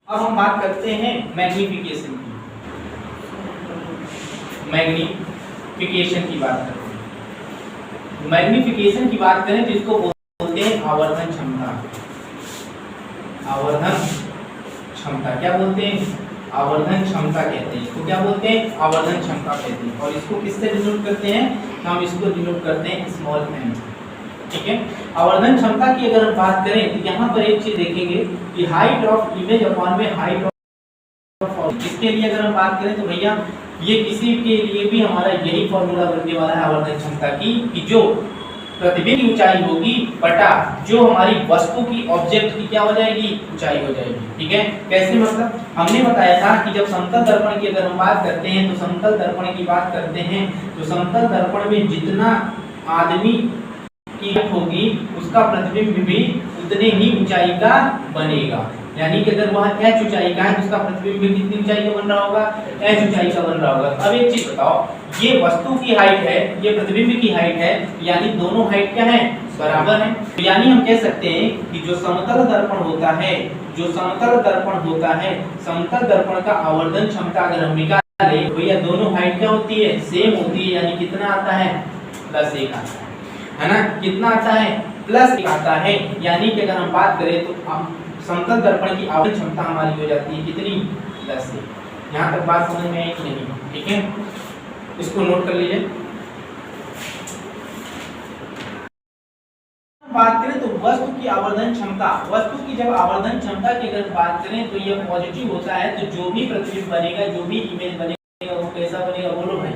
अब हम बात करते हैं मैग्नीफिकेशन की। मैग्नीफिकेशन की बात करते हैं। मैग्नीफिकेशन की बात करें तो इसको बोलते हैं आवर्धन क्षमता। आवर्धन क्षमता क्या बोलते हैं? आवर्धन क्षमता कहते हैं। इसको क्या बोलते हैं? आवर्धन क्षमता कहते हैं। और इसको किससे डिनोट करते हैं? हम इसको डिनोट करते हैं स्मॉल एम। ठीक है। आवर्धन क्षमता की अगर हम बात करें तो यहाँ पर एक चीज देखेंगे कि हाइट ऑफ इमेज अपॉन में हाइट ऑफ, इसके लिए अगर हम बात करें तो भैया ये किसी के लिए भी हमारा यही फॉर्मूला बनने वाला है आवर्धन क्षमता की, कि जो प्रतिबिंब की ऊंचाई होगी बटा जो हमारी वस्तु की ऑब्जेक्ट की क्या हो जाएगी? ऊंचाई हो जाएगी। ठीक है। कैसे? मतलब हमने बताया था कि जब समतल दर्पण की अगर हम बात करते हैं तो समतल दर्पण की बात करते हैं तो समतल दर्पण में जितना आदमी की होगी उसका प्रतिबिंब भी उतने ही ऊंचाई का बनेगा। यानी कि अगर वह h ऊंचाई का है तो उसका प्रतिबिंब भी कितनी ऊंचाई का बन रहा होगा? h ऊंचाई का बन रहा होगा। अब एक चीज बताओ, ये वस्तु की हाइट है, ये प्रतिबिंब की हाइट है, यानी दोनों हाइट क्या है? बराबर है। तो यानी हम कह सकते हैं कि जो समतल दर्पण होता है, जो समतल दर्पण होता है, समतल दर्पण का आवर्धन क्षमता अगर हम निकाले तो भैया दोनों हाइट क्या होती है? सेम होती है। यानी कितना आता है? +1 आता है ना? कितना आता है? +1 आता है। यानी कि अगर हम बात करें तो समतल दर्पण की आवर्धन क्षमता हमारी हो जाती है कितनी? +1। यहाँ तक बात समझ में आई कि नहीं? ठीक है, इसको नोट कर लीजिए। बात करें तो वस्तु की आवर्धन क्षमता, वस्तु की जब आवर्धन क्षमता की अगर बात करें तो यह पॉजिटिव होता है तो जो भी प्रतिबिंब बनेगा, जो भी इमेज बनेगा वो कैसा बनेगा? बोलो भाई।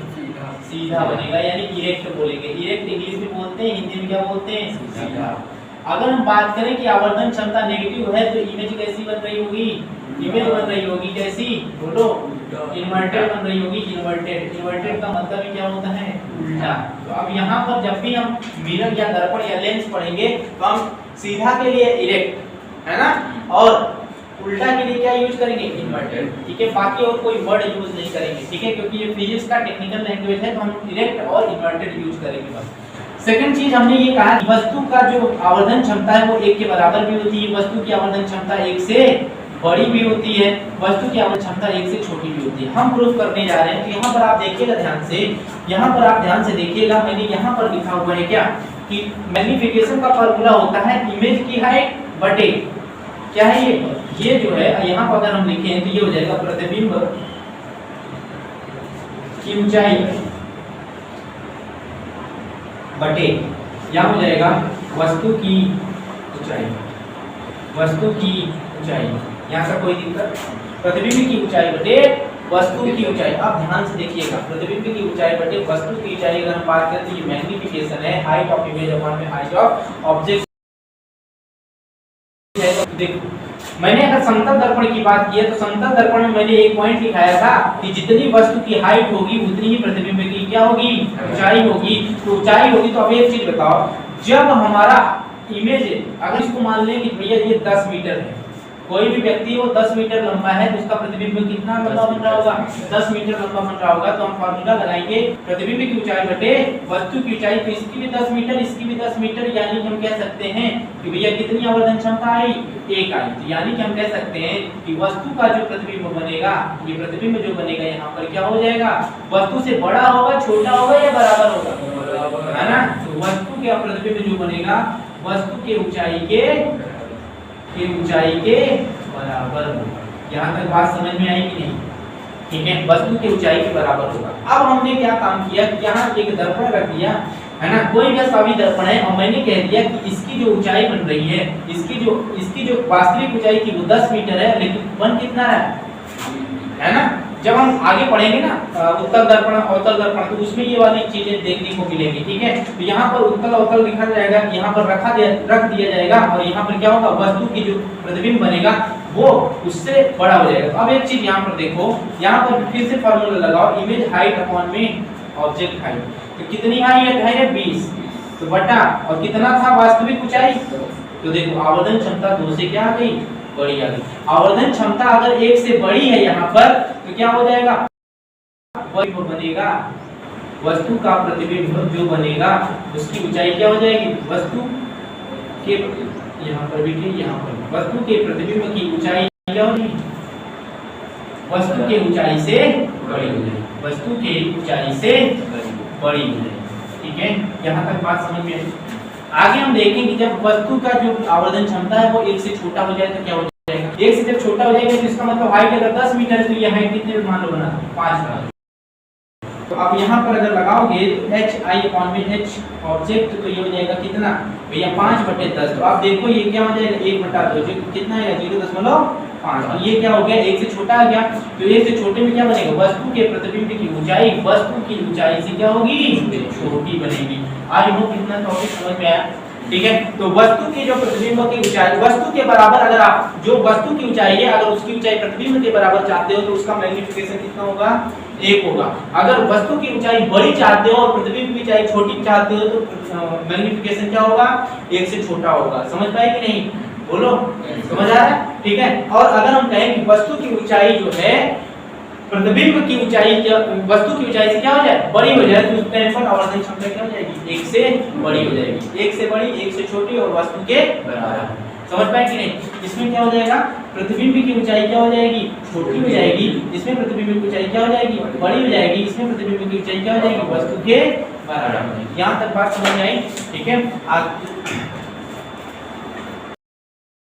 सीधा बनेगा, यानी इरेक्ट बोलेंगे। इरेक्ट इंग्लिश में बोलते हैं, हिंदी में क्या बोलते हैं? सीधा। अगर हम बात करें कि आवर्धन क्षमता नेगेटिव है तो इमेज कैसी बन रही होगी? इमेज बन रही होगी कैसी? बोलो। इन्वर्टेड बन रही होगी। इन्वर्टेड, इन्वर्टेड का मतलब क्या होता है? उल्टा। तो अब यहाँ पर जब भी हम मिरर या दर्पण या लेंस पढ़ेंगे तो हम सीधा के लिए इरेक्ट, है ना, और उल्टा के लिए क्या यूज करेंगे? इन्वर्टेड। ठीक है, बाकी और कोई वर्ड यूज नहीं करेंगे। ठीक है, क्योंकि ये फिजिक्स का टेक्निकल लैंग्वेज है तो हम इरेक्ट और इन्वर्टेड यूज करेंगे बस। सेकंड चीज हमने ये कहा कि वस्तु का जो आवर्धन क्षमता है वो 1 के बराबर भी होती है, वस्तु की आवर्धन क्षमता 1 से बड़ी भी होती है, वस्तु की आवर्धन क्षमता 1 से छोटी भी होती है। हम प्रूफ करने जा रहे हैं। तो यहाँ पर आप देखिएगा ध्यान से, यहाँ पर आप ध्यान से देखिएगा, मैंने यहाँ पर लिखा हुआ है क्या कि मैग्नीफिकेशन का फार्मूला होता है इमेज की हाइट बटे क्या है ये जो है यहाँ पर अगर हम लिखें तो ये हो जाएगा प्रतिबिंब की ऊंचाई बटे, या हो जाएगा वस्तु की ऊंचाई। वस्तु की ऊंचाई, यहाँ से कोई दिक्कत? प्रतिबिंब की ऊंचाई बटे वस्तु की ऊंचाई। अब ध्यान से देखिएगा, प्रतिबिंब की ऊंचाई बटे वस्तु की ऊंचाई अगर हम बात करें तो ये मैग्नीफिकेशन है, हाइट ऑफ इमेज अपॉन में हाइट ऑफ ऑब्जेक्ट। देखो मैंने अगर समतल दर्पण की बात की है तो समतल दर्पण में मैंने एक पॉइंट लिखाया था कि जितनी वस्तु की हाइट होगी उतनी ही प्रतिबिंब की क्या होगी? ऊंचाई होगी। तो ऊंचाई होगी तो अब एक चीज बताओ, जब हमारा इमेज अगर इसको मान लें कि भैया ये 10 मीटर है, कोई भी व्यक्ति वो 10 मीटर लंबा है तो उसका प्रतिबिंब कितना लंबा बन रहा होगा? 10 मीटर लंबा बन रहा होगा। तो हम फार्मूला लगाएंगे प्रतिबिंब की ऊंचाई बटे वस्तु की ऊंचाई। तो इसकी भी 10 मीटर, इसकी भी 10 मीटर, यानी कि हम कह सकते हैं कि भैया कितनी आवर्धन क्षमता आई? 1 आई। तो यानी कि हम कह सकते हैं कि वस्तु का जो प्रतिबिंब बनेगा, ये प्रतिबिंब जो बनेगा यहाँ पर क्या हो जाएगा? वस्तु से बड़ा होगा, छोटा होगा या बराबर होगा? है ना? तो वस्तु का प्रतिबिंब जो बनेगा वस्तु के ऊंचाई के बराबर होगा। यहाँ तक बात समझ में आई कि नहीं? ठीक है, वस्तु के ऊंचाई के बराबर होगा। अब हमने क्या काम किया कि यहाँ एक दर्पण रख दिया, है ना, कोई भी सभी दर्पण है, और मैंने कह दिया कि इसकी जो ऊंचाई बन रही है, इसकी जो वास्तविक ऊंचाई थी वो 10 मीटर है, लेकिन बन कितना है ना? जब हम आगे पढ़ेंगे ना उत्तल दर्पण अवतल दर्पण तो उसमें ये वाली चीजें देखने को मिलेंगी। ठीक है, तो यहाँ पर उत्तल अवतल लिखा जाएगा, यहाँ पर रख दिया जाएगा, और यहाँ पर क्या होगा? वस्तु की जो प्रतिबिंब बनेगा वो उससे बड़ा हो जाएगा। अब एक चीज यहाँ पर देखो, यहाँ पर फिर से फार्मूला लगाओ, इमेज हाइट अपॉन में ऑब्जेक्ट हाइट। तो कितनी हाइट है? 20। तो बटा, और कितना था वास्तविक ऊंचाई? तो देखो आवर्धन क्षमता 2 से क्या आ गई? बड़ी आ गई। आवर्धन क्षमता अगर 1 से बड़ी है यहाँ पर तो क्या हो जाएगा? वो बनेगा वस्तु का प्रतिबिंब जो बनेगा उसकी ऊंचाई क्या हो जाएगी? वस्तु के यहाँ पर भी, यहाँ पर वस्तु के प्रतिबिंब की ऊंचाई क्या होगी? वस्तु की ऊंचाई से बड़ी हो जाएगी, वस्तु की ऊंचाई से बड़ी हो जाएगी। ठीक है, यहाँ तक बात समझ में आई। आगे हम देखेंगे जब वस्तु का जो आवर्धन क्षमता है वो 1 से छोटा हो जाए तो क्या हो जाएगा। 1 से जब छोटा हो जाएगा तो इसका मतलब हाइट अगर 10 मीटर है तो ये हाइट कितने मान लो बना 5 मीटर। तो अब यहाँ पर अगर लगाओगे तो h ऑब्जेक्ट तो ये हो जाएगा कितना भैया 5/10। तो आप देखो ये क्या हो जाएगा 1/2 जो कितना है 0.5। तो ये क्या हो गया 1 से छोटा आ गया। तो 1 से छोटे में क्या बनेगा, वस्तु के प्रतिबिंब की ऊंचाई वस्तु की ऊंचाई से क्या होगी, छोटी बनेगी। आज हम कितना टॉपिक समझ में आया। ठीक है, तो वस्तु की जो प्रतिबिंब की ऊंचाई वस्तु के बराबर, अगर आप जो वस्तु की ऊंचाई है अगर उसकी ऊंचाई प्रतिबिंब के बराबर चाहते हो तो उसका मैग्नीफिकेशन कितना होगा, 1 होगा। अगर वस्तु की ऊंचाई बड़ी चाहते हो और प्रतिबिंब की ऊंचाई छोटी चाहते हो तो मैग्नीफिकेशन क्या होगा, 1 से छोटा होगा। समझ पाए कि नहीं, बोलो समझ आ रहा है। ठीक है, और अगर हम कहें कि वस्तु की ऊंचाई जो है प्रतिबिंब की ऊंचाई वस्तु की ऊंचाई से क्या हो जाए, बड़ी हो जाए, तो उस टाइम पर आवर्धन क्षमता क्या हो जाएगी, 1 से बड़ी हो जाएगी। 1 से बड़ी, 1 से छोटी और वस्तु के बराबर। समझ पाए कि नहीं। इसमें क्या हो जाएगा, प्रतिबिंब की ऊंचाई क्या हो जाएगी, छोटी हो जाएगी। इसमें प्रतिबिंब की ऊंचाई क्या हो जाएगी, बड़ी हो जाएगी। इसमें प्रतिबिंब की ऊंचाई क्या हो जाएगी, वस्तु के बराबर। यहाँ तक बात समझ में आई। ठीक है,